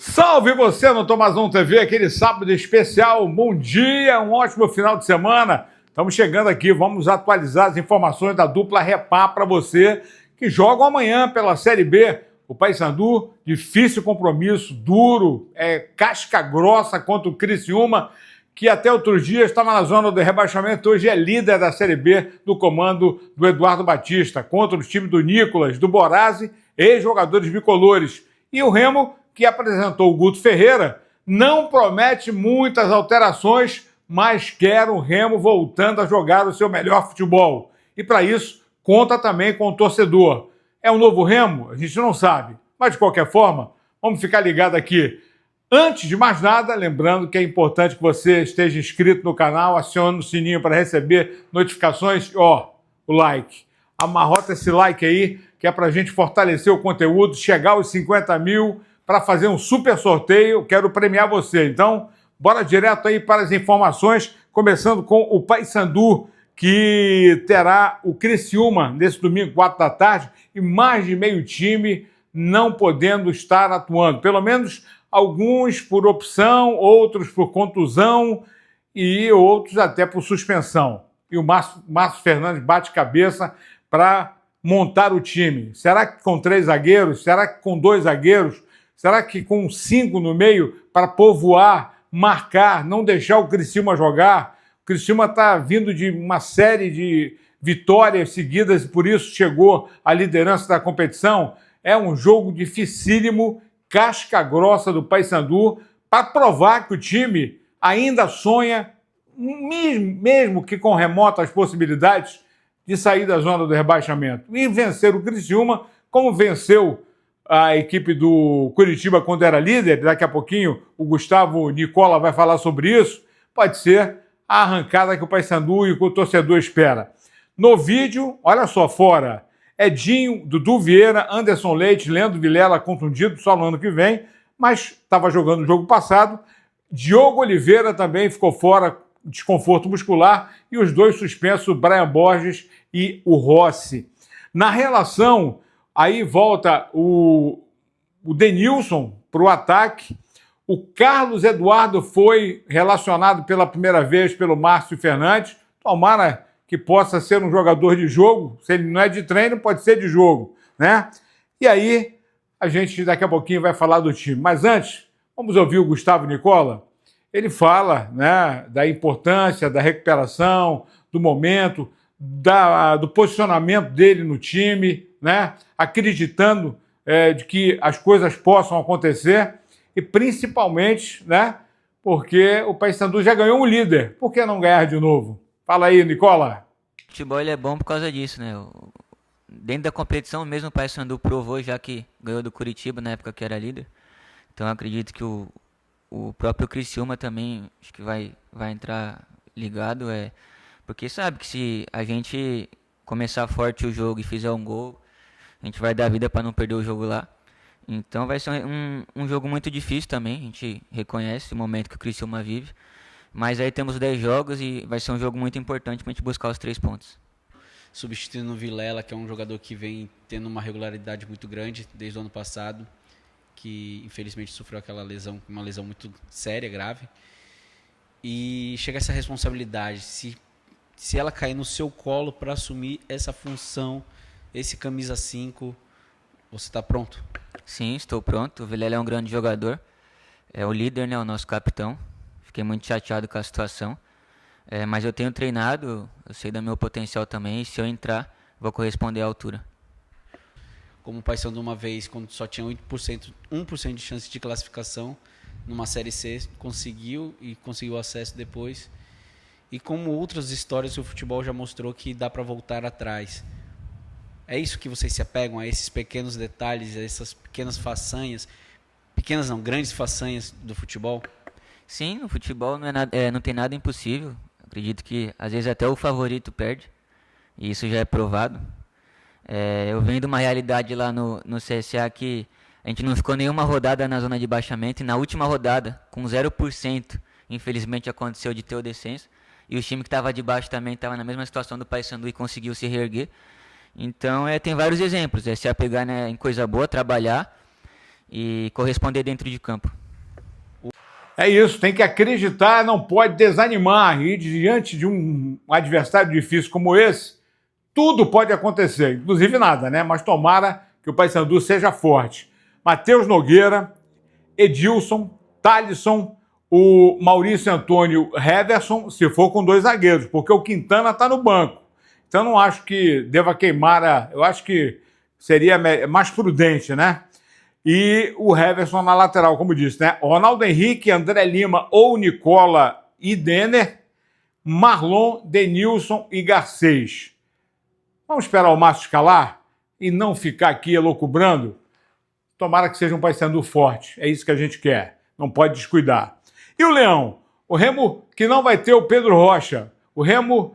Salve você no Tomazão TV, aquele sábado especial. Bom dia, um ótimo final de semana. Estamos chegando aqui, vamos atualizar as informações da dupla Repar para você que joga amanhã pela Série B. O Paysandu, difícil compromisso, duro, casca grossa contra o Criciúma, que até outros dias estava na zona do rebaixamento, hoje é líder da Série B do comando do Eduardo Batista, contra o time do Nicolas, do Borazzi, ex-jogadores bicolores. E o Remo, que apresentou o Guto Ferreira, não promete muitas alterações, mas quer o Remo voltando a jogar o seu melhor futebol. E para isso, conta também com o torcedor. É um novo Remo? A gente não sabe. Mas, de qualquer forma, vamos ficar ligado aqui. Antes de mais nada, lembrando que é importante que você esteja inscrito no canal, acione o sininho para receber notificações. O like. Amarrota esse like aí, que é para a gente fortalecer o conteúdo, chegar aos 50 mil, para fazer um super sorteio. Quero premiar você. Então, bora direto aí para as informações, começando com o Paysandu, que terá o Criciúma nesse domingo, 4 da tarde, e mais de meio time não podendo estar atuando. Pelo menos alguns por opção, outros por contusão e outros até por suspensão. E o Márcio Fernandes bate cabeça para montar o time. Será que com 3 zagueiros? Será que com 2 zagueiros? Será que com 5 no meio para povoar, marcar, não deixar o Criciúma jogar? O Criciúma está vindo de uma série de vitórias seguidas e por isso chegou à liderança da competição. É um jogo dificílimo, casca grossa do Paysandu, para provar que o time ainda sonha, mesmo que com remotas possibilidades, de sair da zona do rebaixamento. E vencer o Criciúma, como venceu a equipe do Curitiba quando era líder, daqui a pouquinho o Gustavo Nicola vai falar sobre isso, pode ser a arrancada que o Paysandu e o torcedor espera. No vídeo, olha só, fora, Edinho, Dudu Vieira, Anderson Leite, Leandro Vilela contundido só no ano que vem, mas estava jogando no jogo passado. Diogo Oliveira também ficou fora, desconforto muscular, e os dois suspensos, o Brian Borges e o Rossi. Na relação, aí volta o Denilson para o ataque. O Carlos Eduardo foi relacionado pela primeira vez pelo Márcio Fernandes. Tomara que possa ser um jogador de jogo. Se ele não é de treino, pode ser de jogo, né? E aí, a gente daqui a pouquinho vai falar do time. Mas antes, vamos ouvir o Gustavo Nicola. Ele fala, né, da importância da recuperação, do momento, do posicionamento dele no time, né, acreditando de que as coisas possam acontecer e principalmente, né, porque o Paysandu já ganhou um líder. Por que não ganhar de novo? Fala aí, Nicola. O futebol ele é bom por causa disso, né? Dentro da competição mesmo o Paysandu provou já que ganhou do Curitiba na época que era líder. Então eu acredito que o próprio Criciúma também acho que vai entrar ligado, porque sabe que se a gente começar forte o jogo e fizer um gol, a gente vai dar vida para não perder o jogo lá. Então vai ser um jogo muito difícil também, a gente reconhece o momento que o Criciúma vive. Mas aí temos 10 jogos e vai ser um jogo muito importante para a gente buscar os 3 pontos. Substituindo o Vilela, que é um jogador que vem tendo uma regularidade muito grande desde o ano passado, que infelizmente sofreu aquela lesão, uma lesão muito séria, grave. E chega essa responsabilidade, se ela cair no seu colo para assumir essa função, esse camisa 5, você está pronto? Sim, estou pronto. O Vilela é um grande jogador, é o líder, né, o nosso capitão. Fiquei muito chateado com a situação, mas eu tenho treinado, eu sei do meu potencial também, e se eu entrar, vou corresponder à altura. Como o Paysandu uma vez, quando só tinha 1% de chance de classificação, numa Série C, conseguiu acesso depois. E como outras histórias, o futebol já mostrou que dá para voltar atrás. É isso que vocês se apegam, a esses pequenos detalhes, a essas pequenas façanhas, pequenas não, grandes façanhas do futebol? Sim, no futebol não tem nada impossível. Acredito que às vezes até o favorito perde, e isso já é provado. Eu venho de uma realidade lá no CSA que a gente não ficou nenhuma rodada na zona de baixamento, e na última rodada, com 0%, infelizmente aconteceu de ter o descenso, e o time que estava de baixo também estava na mesma situação do Paysandu e conseguiu se reerguer. Então tem vários exemplos, se apegar, né, em coisa boa, trabalhar e corresponder dentro de campo. É isso, tem que acreditar, não pode desanimar. E diante de um adversário difícil como esse, tudo pode acontecer, inclusive nada, né? Mas tomara que o Paysandu seja forte. Matheus Nogueira, Edilson, Thalisson, o Maurício Antônio, Heverson, se for com 2 zagueiros, porque o Quintana está no banco. Então não acho que deva queimar, eu acho que seria mais prudente, né? E o Heverson na lateral, como disse, né? Ronaldo Henrique, André Lima ou Nicola e Denner, Marlon, Denilson e Garcês. Vamos esperar o Márcio escalar e não ficar aqui elocubrando? Tomara que seja um Paysandu forte, é isso que a gente quer, não pode descuidar. E o Leão? O Remo que não vai ter o Pedro Rocha, o Remo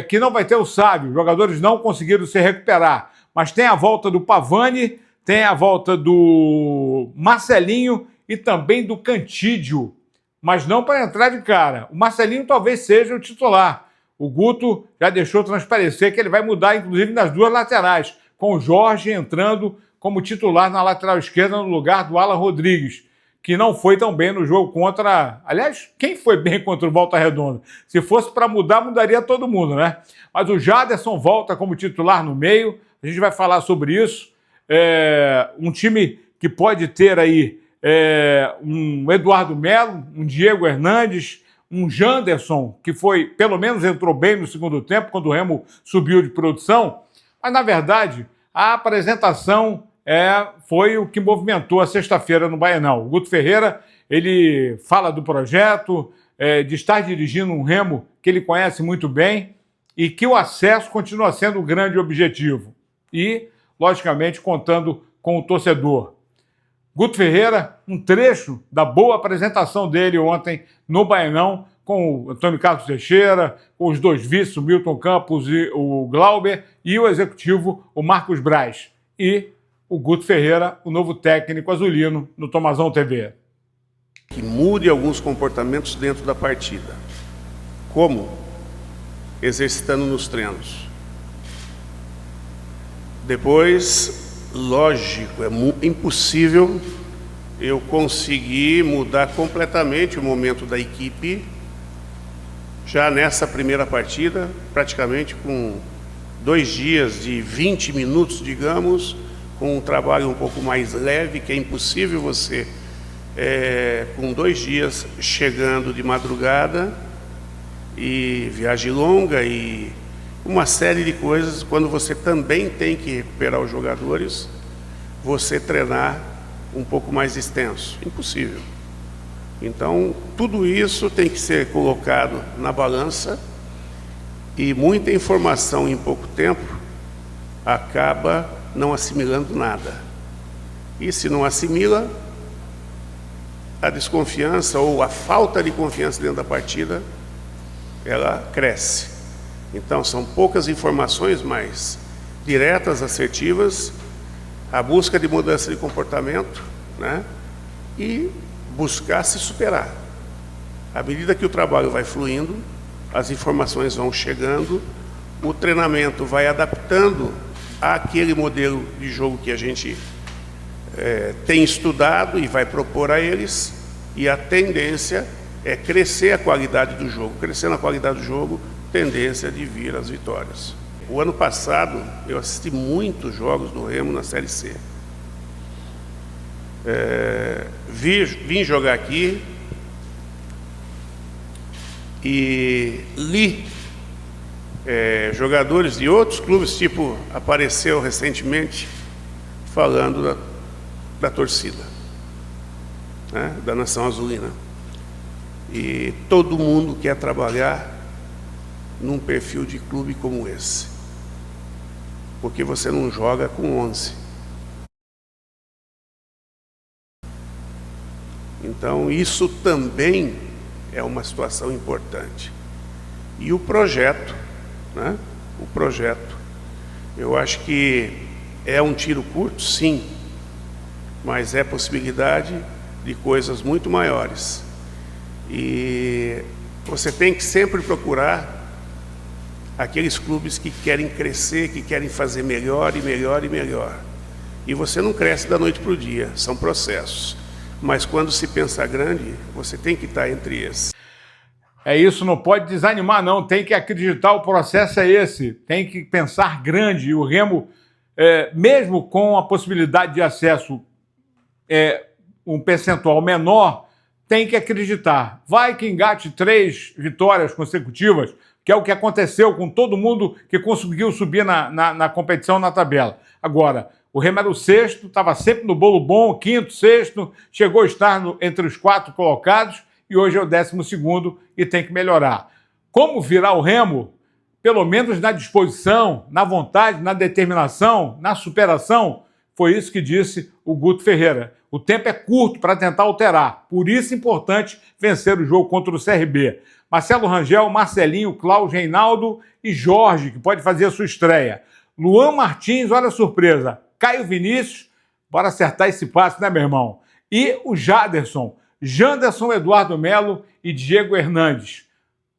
que não vai ter o Sábio, os jogadores não conseguiram se recuperar, mas tem a volta do Pavani, tem a volta do Marcelinho e também do Cantídio, mas não para entrar de cara. O Marcelinho talvez seja o titular. O Guto já deixou transparecer que ele vai mudar, inclusive, nas 2 laterais, com o Jorge entrando como titular na lateral esquerda no lugar do Alan Rodrigues, que não foi tão bem no jogo contra... Aliás, quem foi bem contra o Volta Redonda? Se fosse para mudar, mudaria todo mundo, né? Mas o Jaderson volta como titular no meio, a gente vai falar sobre isso. Um time que pode ter aí um Eduardo Melo, um Diego Hernandes, um Janderson, que foi, pelo menos entrou bem no segundo tempo, quando o Remo subiu de produção, mas na verdade a apresentação foi o que movimentou a sexta-feira no Baianão. O Guto Ferreira, ele fala do projeto, de estar dirigindo um Remo que ele conhece muito bem e que o acesso continua sendo um grande objetivo. E logicamente, contando com o torcedor. Guto Ferreira, um trecho da boa apresentação dele ontem no Baianão, com o Antônio Carlos Teixeira, com os 2 vices, o Milton Campos e o Glauber, e o executivo, o Marcos Braz. E o Guto Ferreira, o novo técnico azulino, no Tomazão TV. Que mude alguns comportamentos dentro da partida. Como? Exercitando nos treinos. Depois, lógico, é impossível eu conseguir mudar completamente o momento da equipe já nessa primeira partida, praticamente com 2 dias de 20 minutos, digamos, com um trabalho um pouco mais leve, que é impossível você, com 2 dias chegando de madrugada e viagem longa e uma série de coisas, quando você também tem que recuperar os jogadores, você treinar um pouco mais extenso. Impossível. Então, tudo isso tem que ser colocado na balança e muita informação em pouco tempo acaba não assimilando nada. E se não assimila, a desconfiança ou a falta de confiança dentro da partida, ela cresce. Então, são poucas informações, mas diretas, assertivas, a busca de mudança de comportamento, né? E buscar se superar. À medida que o trabalho vai fluindo, as informações vão chegando, o treinamento vai adaptando àquele modelo de jogo que a gente tem estudado e vai propor a eles, e a tendência é crescer a qualidade do jogo. Crescendo a qualidade do jogo, tendência de vir as vitórias. O ano passado, eu assisti muitos jogos do Remo na Série C. Vim jogar aqui e li jogadores de outros clubes, tipo, apareceu recentemente falando da torcida, né, da Nação Azulina. E todo mundo quer trabalhar num perfil de clube como esse, porque você não joga com 11. Então isso também é uma situação importante. E o projeto, né? O projeto, eu acho que é um tiro curto, sim, mas é possibilidade de coisas muito maiores. E você tem que sempre procurar aqueles clubes que querem crescer, que querem fazer melhor e melhor e melhor. E você não cresce da noite para o dia, são processos. Mas quando se pensa grande, você tem que estar entre esses. É isso, não pode desanimar não, tem que acreditar, o processo é esse, tem que pensar grande. E o Remo, mesmo com a possibilidade de acesso um percentual menor, tem que acreditar. Vai que engate 3 vitórias consecutivas, que é o que aconteceu com todo mundo que conseguiu subir na competição, na tabela. Agora, o Remo era o 6º, estava sempre no bolo bom, 5º, 6º, chegou a estar entre os 4 colocados e hoje é o 12º e tem que melhorar. Como virar o Remo? Pelo menos na disposição, na vontade, na determinação, na superação, foi isso que disse o Guto Ferreira. O tempo é curto para tentar alterar, por isso é importante vencer o jogo contra o CRB. Marcelo Rangel, Marcelinho, Cláudio, Reinaldo e Jorge, que pode fazer a sua estreia. Luan Martins, olha a surpresa. Caio Vinícius, bora acertar esse passe, né, meu irmão? E o Jaderson, Janderson, Eduardo Melo e Diego Hernandes.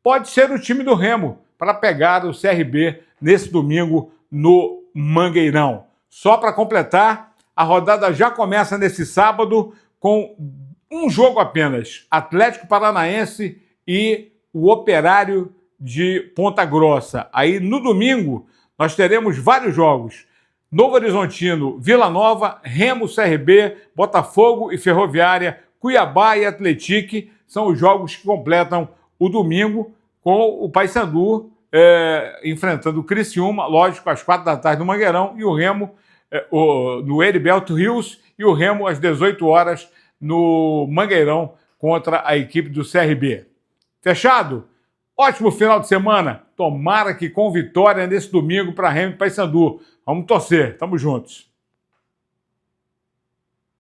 Pode ser o time do Remo para pegar o CRB nesse domingo no Mangueirão. Só para completar, a rodada já começa nesse sábado com um jogo apenas. Atlético Paranaense e o Operário de Ponta Grossa. Aí no domingo nós teremos vários jogos. Novo Horizontino, Vila Nova, Remo, CRB, Botafogo e Ferroviária, Cuiabá e Atlético são os jogos que completam o domingo, com o Paysandu enfrentando o Criciúma, lógico, às 4 da tarde no Mangueirão, e o Remo no Heriberto Rios, e o Remo às 18 horas no Mangueirão contra a equipe do CRB. Fechado? Ótimo final de semana. Tomara que com vitória nesse domingo para Remo e Paysandu. Vamos torcer. Tamo juntos.